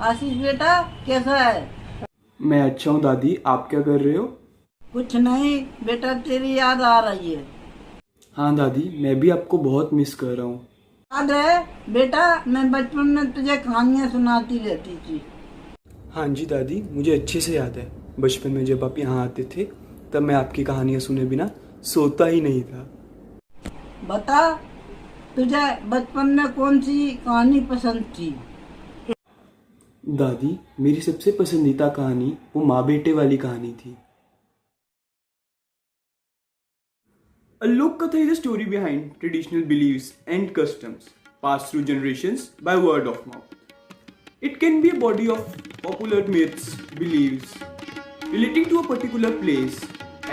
आशीष बेटा, कैसा है? मैं अच्छा हूँ दादी। आप क्या कर रहे हो? कुछ नहीं बेटा, तेरी याद आ रही है। हाँ दादी, मैं भी आपको बहुत मिस कर रहा हूँ। याद है बेटा, मैं बचपन में तुझे कहानियां सुनाती रहती थी। हाँ जी दादी, मुझे अच्छे से याद है। बचपन में जब आप यहाँ आते थे तब मैं आपकी कहानियाँ सुने बिना सोता ही नहीं था। बता, तुझे बचपन में कौन सी कहानी पसंद थी? दादी, मेरी सबसे पसंदीदा कहानी वो माँ बेटे वाली कहानी थी। A Lok Katha is a story behind traditional beliefs and customs passed through generations by word of mouth. It can be a body of popular myths, beliefs relating to a particular place,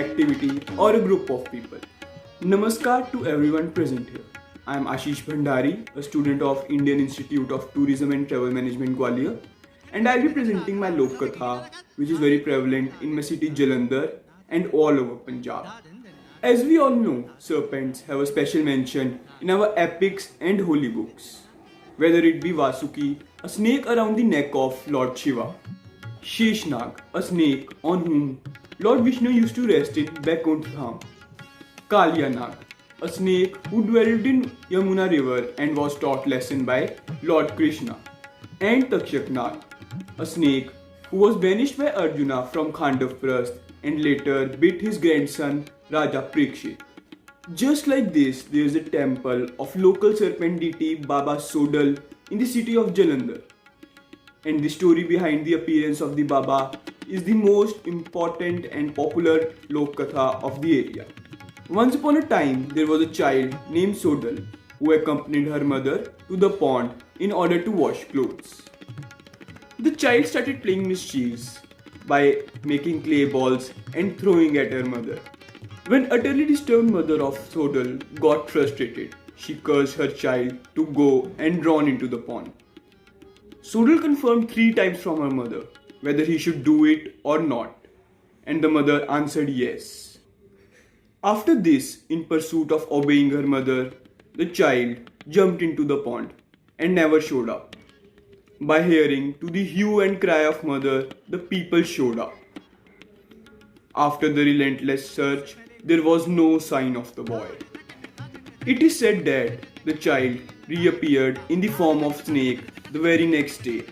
activity, or a group of people. Namaskar to everyone present here. I am Ashish Bhandari, a student of Indian Institute of Tourism and Travel Management Gwalior, and I'll be presenting my Lok Katha, which is very prevalent in my city Jalandhar and all over Punjab. As we all know, serpents have a special mention in our epics and holy books. Whether it be Vasuki, a snake around the neck of Lord Shiva, Sheshnag, a snake on whom Lord Vishnu used to rest in Vaikuntha Dham, Kalyanag, a snake who dwelled in Yamuna river and was taught lesson by Lord Krishna, and Takshaknag, a snake who was banished by Arjuna from Khandavprasth and later bit his grandson Raja Parikshit. Just like this, there is a temple of local serpent deity Baba Sodal in the city of Jalandhar. And the story behind the appearance of the Baba is the most important and popular Lok Katha of the area. Once upon a time, there was a child named Sodal who accompanied her mother to the pond in order to wash clothes. The child started playing mischiefs by making clay balls and throwing at her mother. When utterly disturbed mother of Sodal got frustrated, she cursed her child to go and drown into the pond. Sodal confirmed 3 times from her mother whether he should do it or not, and the mother answered yes. After this, in pursuit of obeying her mother, the child jumped into the pond and never showed up. By hearing to the hue and cry of mother, the people showed up. After the relentless search, there was no sign of the boy. It is said that the child reappeared in the form of snake the very next day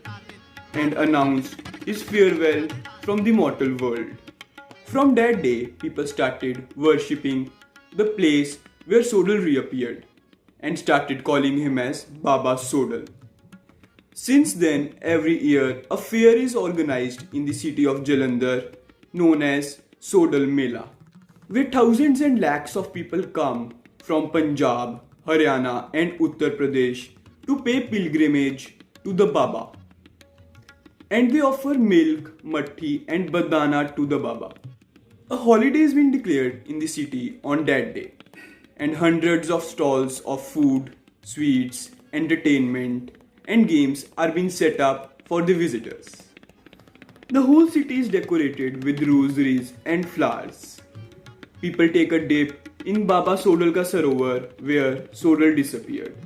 and announced his farewell from the mortal world. From that day, people started worshipping the place where Sodal reappeared and started calling him as Baba Sodal. Since then, every year a fair is organized in the city of Jalandhar known as Sodal Mela, where thousands and lakhs of people come from Punjab, Haryana and Uttar Pradesh to pay pilgrimage to the Baba. And they offer milk, matti and badana to the Baba. A holiday has been declared in the city on that day, and hundreds of stalls of food, sweets, entertainment and games are being set up for the visitors. The whole city is decorated with rosaries and flowers. People take a dip in Baba Sodal ka Sarovar where Sodal disappeared.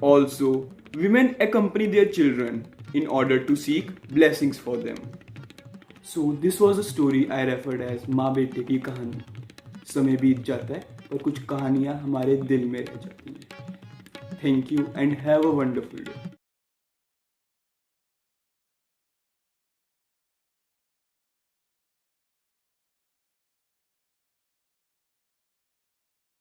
Also, women accompany their children in order to seek blessings for them. So this was a story I referred as माँ बेटे की कहानी. समय बीत जाता है पर कुछ कहानियाँ हमारे दिल में रह जाती हैं. Thank you and have a wonderful day.